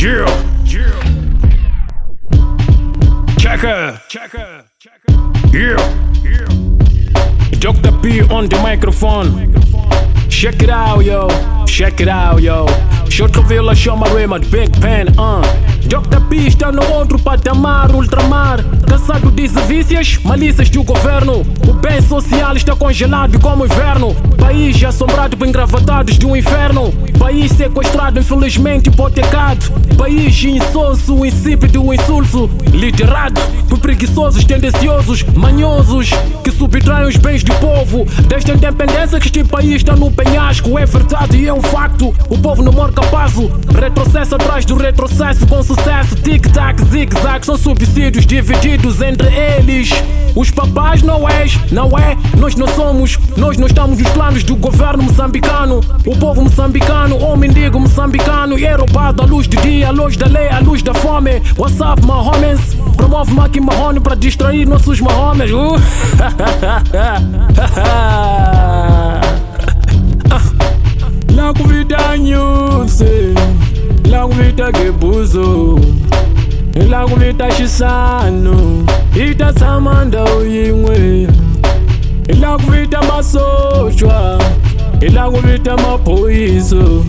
Yeah. Checker. Yeah. Dr. P on the microphone. Check it out, yo. Chotovila chama rima de Big Pen, Dr. P está no outro patamar, ultramar. Cansado de vícios, malícias do governo. O bem social está congelado como o inverno. País assombrado por engravatados do inferno. País sequestrado, infelizmente hipotecado. País insonso, insípido, insulso. Liderado por preguiçosos, tendenciosos, manhosos, que subtraem os bens do povo. Desde a independência que este país está no penhasco. É verdade e é um facto, o povo não mora capaz. Retrocesso atrás do retrocesso com sucesso. Tic-tac, zig-zag, são subsídios divididos entre eles. Os papais não é, nós não somos. Nós não estamos nos planos do governo moçambicano. O povo moçambicano, o mendigo moçambicano, é roubado à luz do dia, à luz da lei, à luz da fome. WhatsApp, Mahomes, promove Maki Mahone para distrair nossos Mahomes. Langu vita nyuse, langu vita gebuzo, langu vita shisano, ita samanda uyingwe, langu vita masochwa, langu vita mapoizo,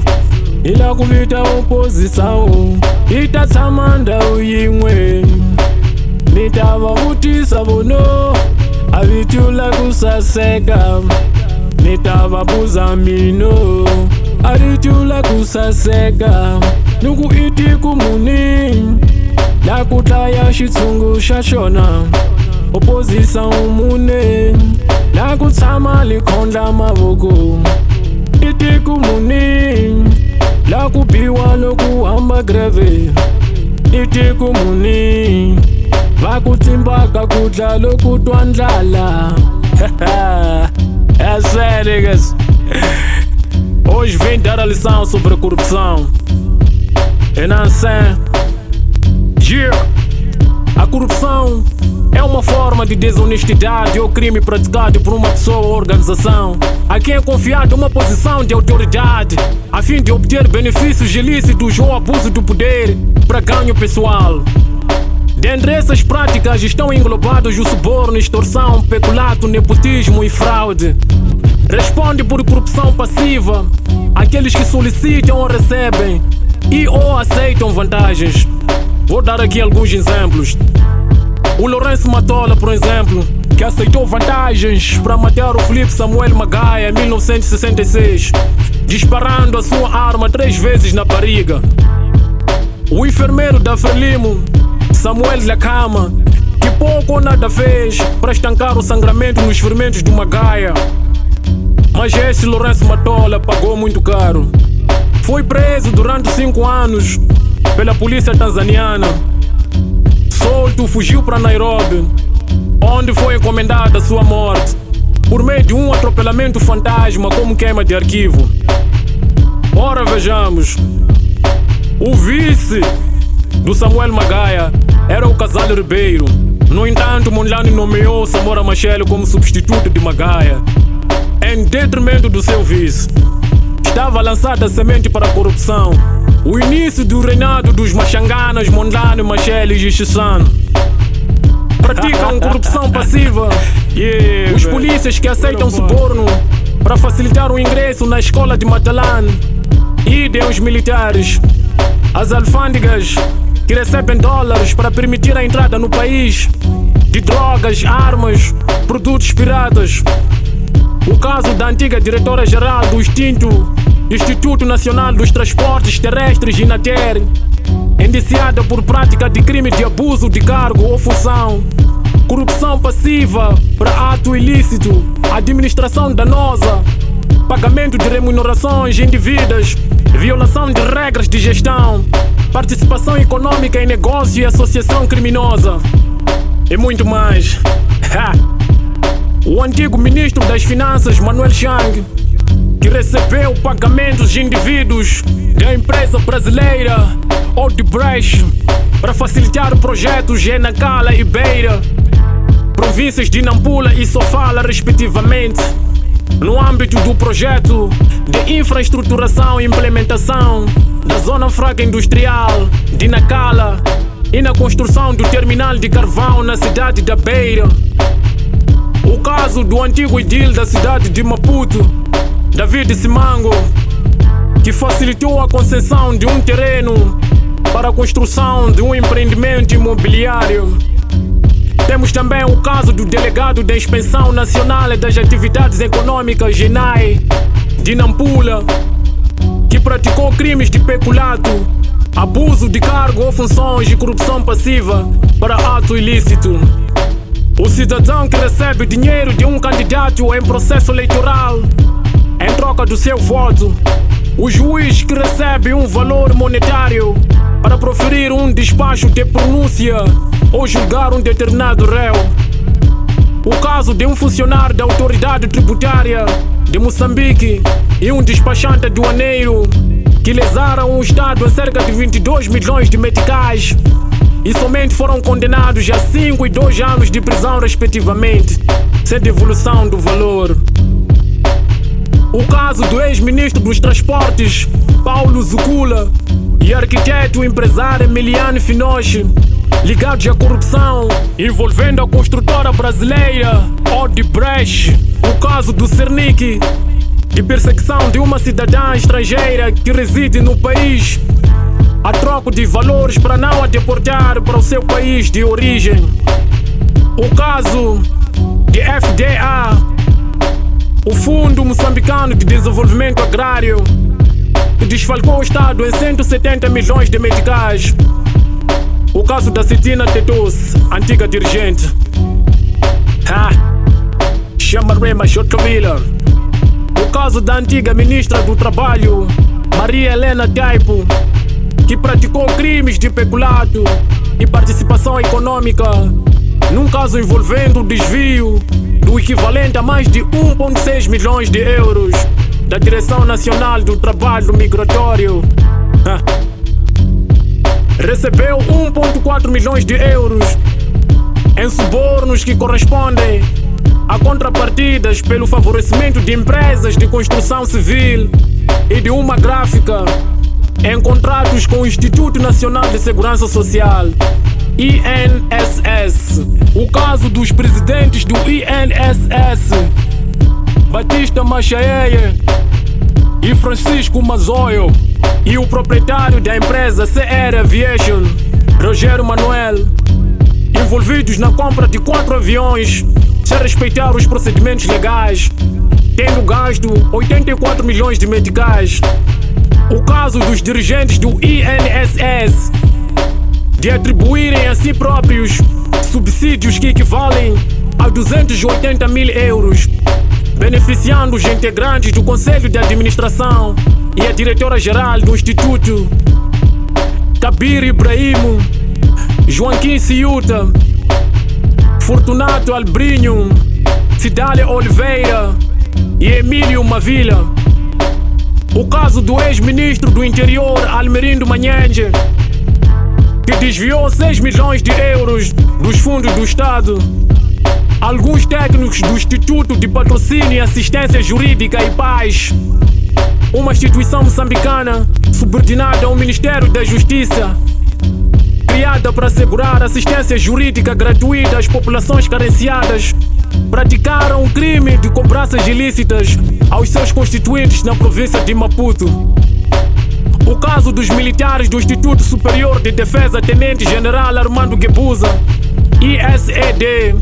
langu vita oposição, ita samanda uyingwe, nitava vutisa bono, avitula kusaseka. Nitava buzamino, aritula kusaseka. Nuku iti kumuni, lakutaya shitsungu shashona. Opposição mune, lakutsama likhondla mavoko. Iti kumuni, lakupiwa lokuhamba greve. Iti kumuni, vakutimbaka kudla lokutwandlala. É sério, niggas. Hoje vim dar a lição sobre a corrupção. E não sei. A corrupção é uma forma de desonestidade ou crime praticado por uma pessoa ou organização a quem é confiado uma posição de autoridade a fim de obter benefícios ilícitos ou abuso do poder para ganho pessoal. Dentre essas práticas estão englobados o suborno, extorsão, peculato, nepotismo e fraude. Responde por corrupção passiva aqueles que solicitam ou recebem e ou aceitam vantagens. Vou dar aqui alguns exemplos. O Lourenço Matola, por exemplo, que aceitou vantagens para matar o Felipe Samuel Magaia em 1966, disparando a sua arma 3 vezes na barriga. O enfermeiro da Frelimo, Samuel Lacama, que pouco ou nada fez para estancar o sangramento nos ferimentos do Magaia. Mas esse Lourenço Matola pagou muito caro. Foi preso durante 5 anos pela polícia tanzaniana. Solto, fugiu para Nairobi, onde foi encomendada sua morte por meio de um atropelamento fantasma como queima de arquivo. Ora vejamos, o vice do Samuel Magaia era o Casal Ribeiro. No entanto, Mondlane nomeou Samora Machel como substituto de Magaia, em detrimento do seu vice. Estava lançada a semente para a corrupção. O início do reinado dos Machanganas, Mondlane, Machel e Gichisano. Praticam corrupção passiva. Os polícias que aceitam suborno para facilitar o ingresso na escola de Matalane. Idem os militares. As alfândegas que recebem dólares para permitir a entrada no país de drogas, armas, produtos piratas. O caso da antiga diretora-geral do extinto Instituto Nacional dos Transportes Terrestres, INATER, indiciada por prática de crime de abuso de cargo ou função, corrupção passiva para ato ilícito, administração danosa, pagamento de remunerações indevidas, violação de regras de gestão, participação econômica em negócio e associação criminosa e muito mais. O antigo ministro das Finanças, Manuel Chang, que recebeu pagamentos de indivíduos da empresa brasileira Odebrecht para facilitar projetos em Nacala e Beira, províncias de Nampula e Sofala, respectivamente, no âmbito do projeto de infraestruturação e implementação da zona franca industrial de Nacala e na construção do terminal de carvão na cidade da Beira. O caso do antigo edil da cidade de Maputo, David Simango, que facilitou a concessão de um terreno para a construção de um empreendimento imobiliário. Temos também o caso do delegado da Inspeção Nacional das Atividades Econômicas, GENAI, de Nampula, que praticou crimes de peculato, abuso de cargo ou funções e corrupção passiva para ato ilícito. O cidadão que recebe dinheiro de um candidato em processo eleitoral em troca do seu voto. O juiz que recebe um valor monetário para proferir um despacho de pronúncia ou julgar um determinado réu. O caso de um funcionário da autoridade tributária de Moçambique e um despachante aduaneiro que lesaram o Estado a cerca de 22 milhões de meticais e somente foram condenados a 5 e 2 anos de prisão respectivamente, sem devolução do valor. O caso do ex-ministro dos Transportes, Paulo Zukula, e arquiteto e empresário Emiliano Finoche, ligados à corrupção envolvendo a construtora brasileira Odebrecht. O caso do Cernic, de perseguição de uma cidadã estrangeira que reside no país a troco de valores para não a deportar para o seu país de origem. O caso de FDA, o Fundo Moçambicano de Desenvolvimento Agrário, que desfalcou o Estado em 170 milhões de meticais. O caso da Citina Tetos, antiga dirigente. Chama-me Chotrovila. O caso da antiga ministra do Trabalho, Maria Helena Taipo, que praticou crimes de peculato e participação econômica num caso envolvendo o desvio do equivalente a mais de 1,6 milhões de euros da Direção Nacional do Trabalho Migratório. Recebeu 1,4 milhões de euros em subornos que correspondem a contrapartidas pelo favorecimento de empresas de construção civil e de uma gráfica em contratos com o Instituto Nacional de Segurança Social, INSS. O caso dos presidentes do INSS, Batista Machaeye e Francisco Mazoio, e o proprietário da empresa CR Aviation, Rogério Manuel, envolvidos na compra de 4 aviões sem respeitar os procedimentos legais, tendo gasto 84 milhões de meticais. O caso dos dirigentes do INSS de atribuírem a si próprios subsídios que equivalem a 280 mil euros, beneficiando os integrantes do Conselho de Administração e a diretora-geral do Instituto, Kabir Ibrahim, Joaquim Ciuta, Fortunato Albrinho, Cidália Oliveira e Emílio Mavila. O caso do ex-ministro do Interior, Almerindo Manhenge, que desviou 6 milhões de euros dos fundos do Estado. Alguns técnicos do Instituto de Patrocínio e Assistência Jurídica e Paz, uma instituição moçambicana subordinada ao Ministério da Justiça, criada para assegurar assistência jurídica gratuita às populações carenciadas, praticaram um crime de cobranças ilícitas aos seus constituintes na província de Maputo. O caso dos militares do Instituto Superior de Defesa Tenente-General Armando Guebuza, ISED,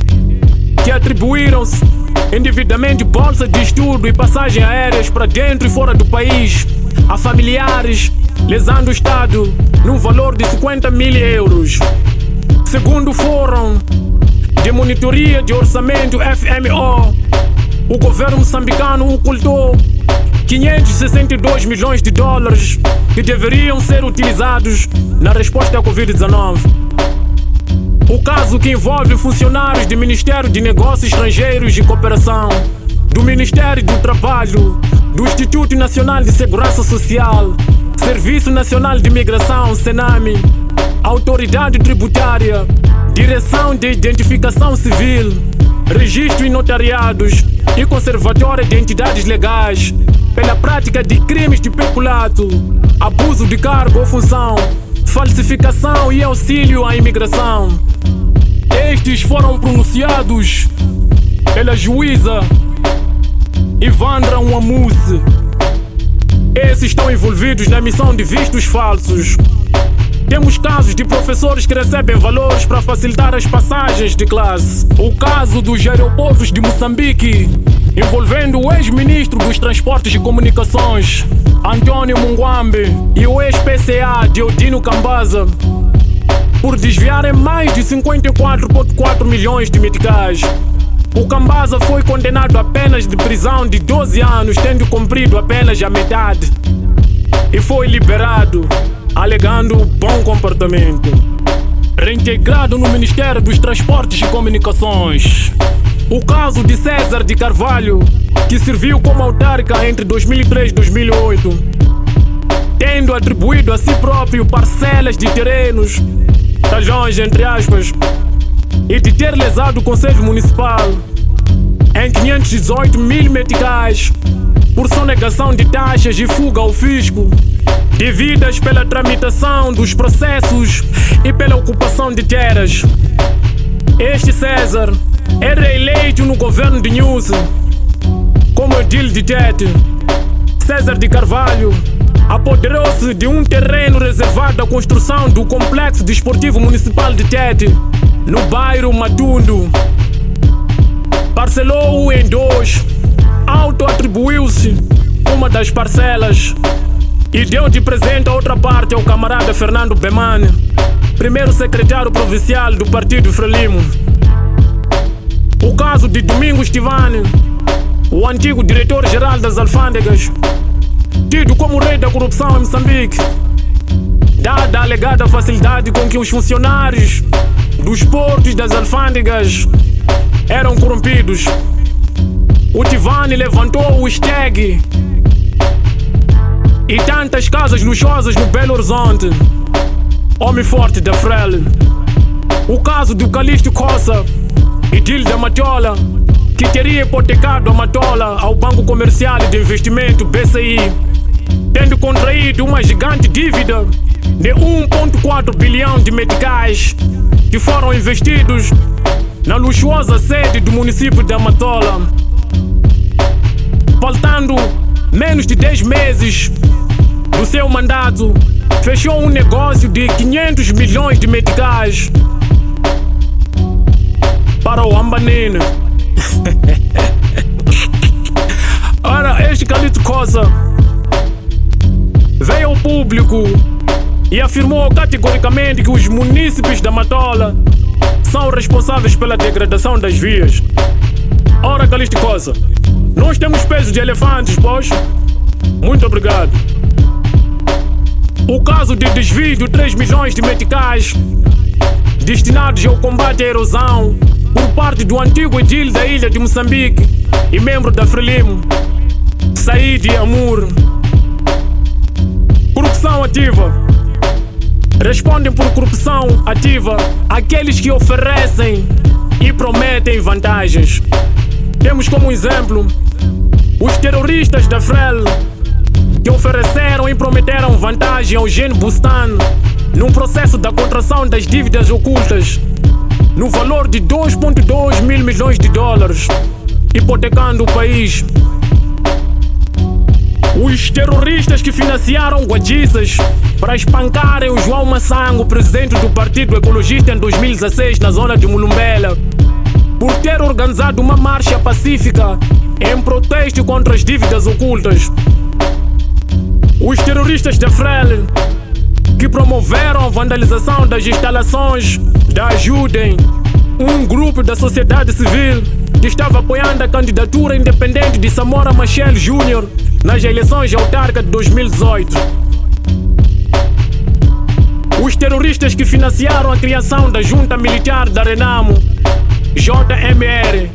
que atribuíram-se indevidamente bolsa de estudo e passagem aéreas para dentro e fora do país a familiares, lesando o Estado num valor de 50 mil euros. Segundo o Fórum de Monitoria de Orçamento FMO, o governo moçambicano ocultou 562 milhões de dólares que deveriam ser utilizados na resposta à Covid-19. O caso que envolve funcionários do Ministério de Negócios Estrangeiros e Cooperação, do Ministério do Trabalho, do Instituto Nacional de Segurança Social, Serviço Nacional de Imigração, SENAMI, Autoridade Tributária, Direção de Identificação Civil, Registro e Notariados e Conservatório de Entidades Legais, pela prática de crimes de peculato, abuso de cargo ou função, falsificação e auxílio à imigração. Estes foram pronunciados pela juíza Ivandra Nwamuse. Esses estão envolvidos na emissão de vistos falsos. Temos casos de professores que recebem valores para facilitar as passagens de classe. O caso dos aeroportos de Moçambique, envolvendo o ex-ministro dos Transportes e Comunicações, Antônio Mungwambe, e o ex-PCA, Diodino Cambaza, por desviarem mais de 54,4 milhões de meticais. O Cambaza foi condenado a penas de prisão de 12 anos, tendo cumprido apenas a metade, e foi liberado, alegando bom comportamento. Reintegrado no Ministério dos Transportes e Comunicações. O caso de César de Carvalho, que serviu como autárquica entre 2003 e 2008, tendo atribuído a si próprio parcelas de terrenos, talhões entre aspas, e de ter lesado o Conselho Municipal em 518 mil meticais por sonegação de taxas e fuga ao fisco, devidas pela tramitação dos processos e pela ocupação de terras. Este César é reeleito no governo de Nyusi como edil de Tete. César de Carvalho apoderou-se de um terreno reservado à construção do Complexo Desportivo Municipal de Tete, no bairro Matundo. Parcelou-o em 2, auto-atribuiu-se uma das parcelas e deu de presente a outra parte ao camarada Fernando Bemane, primeiro secretário provincial do Partido Frelimo. O caso de Domingos Tivani, o antigo diretor-geral das alfândegas, tido como rei da corrupção em Moçambique, dada a alegada facilidade com que os funcionários dos portos das alfândegas eram corrompidos. O Tivani levantou o STEG e tantas casas luxuosas no Belo Horizonte, homem forte da Frelimo. O caso do Calixto Coça, edil da Matola, que teria hipotecado a Matola ao Banco Comercial de Investimento BCI, tendo contraído uma gigante dívida de 1,4 bilhão de meticais que foram investidos na luxuosa sede do município da Matola. Faltando menos de 10 meses do seu mandato, fechou um negócio de 500 milhões de meticais para o Ambanine. Ora, este Calixto Coça veio ao público e afirmou categoricamente que os munícipes da Matola são responsáveis pela degradação das vias. Ora, Calixto Coça, nós temos peso de elefantes, pois? Muito obrigado. O caso de desvio de 3 milhões de meticais destinados ao combate à erosão por parte do antigo edil da ilha de Moçambique e membro da Frelimo, Said Amour. Corrupção ativa. Respondem por corrupção ativa aqueles que oferecem e prometem vantagens. Temos como exemplo os terroristas da Frelimo, que ofereceram e prometeram vantagem ao Jean Bustan num processo da contração das dívidas ocultas no valor de 2,2 mil milhões de dólares, hipotecando o país. Os terroristas que financiaram guadiças para espancarem o João Massango, presidente do Partido Ecologista, em 2016 na zona de Mulumbela, por ter organizado uma marcha pacífica em protesto contra as dívidas ocultas. Os terroristas da Frelimo, que promoveram a vandalização das instalações da Ajudem, um grupo da sociedade civil que estava apoiando a candidatura independente de Samora Machel Jr. nas eleições autárquicas de 2018. Os terroristas que financiaram a criação da Junta Militar da Renamo, JMR,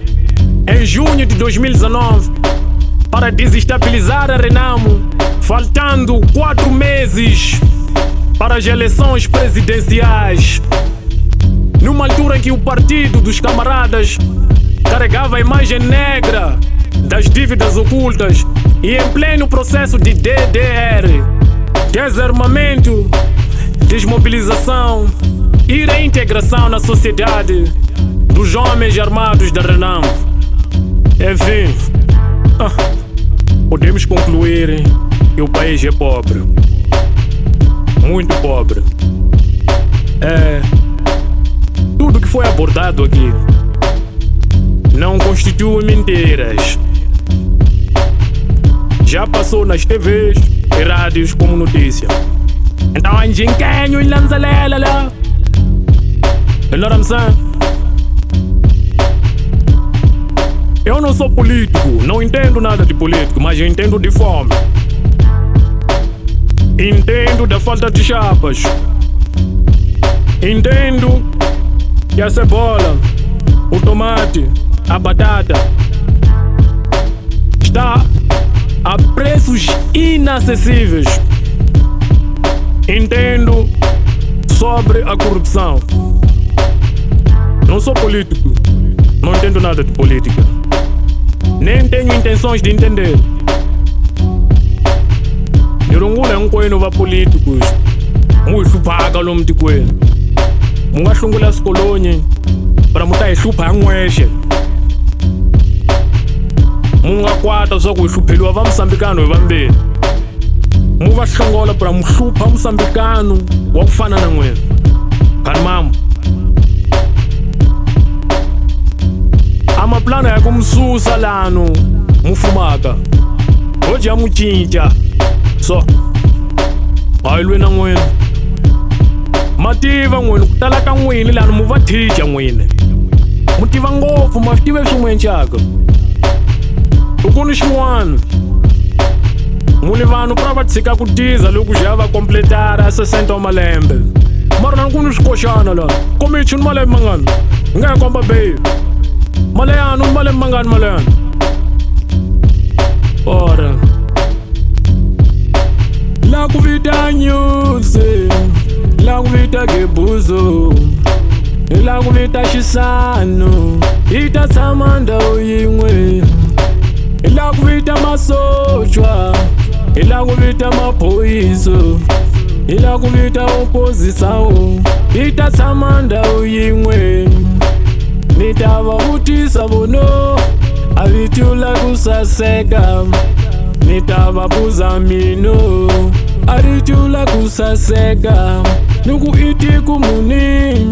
em junho de 2019, para desestabilizar a Renamo, faltando 4 meses para as eleições presidenciais. Numa altura em que o partido dos camaradas carregava a imagem negra das dívidas ocultas E em pleno processo de DDR, desarmamento, desmobilização e reintegração na sociedade dos homens armados da Renam. Enfim, podemos concluir que o país é pobre, muito pobre. Tudo que foi abordado aqui não constitui mentiras. Já passou nas TVs e rádios como notícia. Então a gente quer e lança lá. Eu não sou político, não entendo nada de político, mas eu entendo de fome. Entendo da falta de chapas. Entendo que a cebola, o tomate, a batata está a preços inacessíveis. Entendo sobre a corrupção. Não sou político, não entendo nada de política, nem tenho intenções de entender. Nirungula nkwenu va políticos, muihluphaga lo mtikwenu. Mungahlungula sikolonyi para mutayihlupha ngweshe. Mungakwata swa ku hlupheliwa va Msambikano hi vambirhi. Muva hlongola para muhlupha Msambikano wa ku fana na n'wina. Khani mama, amaplano ya ku msusa lano mufumaka hoja mucinca so hayi lwe na n'wina mativa n'wina ku tala ka n'wini lano mu va thica n'wina mu tiva ngopfu ma swi tive swin'wencaka ukuni xin'wana muni vanhu pra va tshika ku tiza loko ja va kompletara 60 wa malembe mara na kuni swikoxana la komichi ni malembe mangani hi nga hi komba beyi maleyano ni malembe mangani maleyano ora la ku vita nyusi la ku vita gebuzo la ku vita xisano yi ta tshama ndhawu yin'we la ku vita masochwa la ku vita maphoyiso la ku vita opposição yi ta tshama ndhawu yin'we ni ta va vutisa vono a vitula ku saseka ni ta va buza mino a ritula ku saseka ni ku itiku muni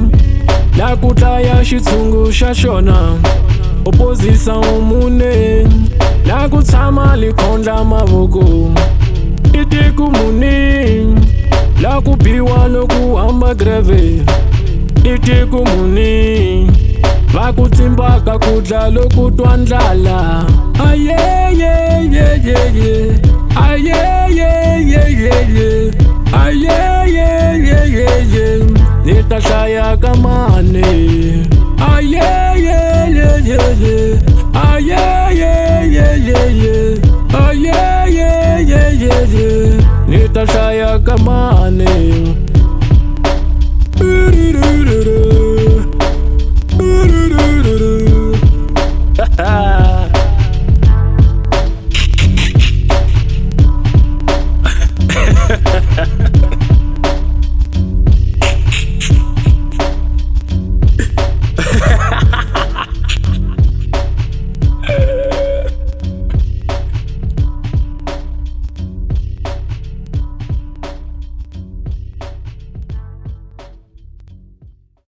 la ku tlaya xitshungu xa xona opposição mune la ku tshama likhondla mavoko itiku muni la ku biwa loku hamba greve itiku muni va ku tsimbaka ku dla loku twa ndlala ayeyeyeyeye ayeyeyeyeye ayeyeyeyeye ni ta hlaya ka mane ayeyeyeyeye ayeyeyeyeye ayeyeyeyeye ni ta hlaya ka mane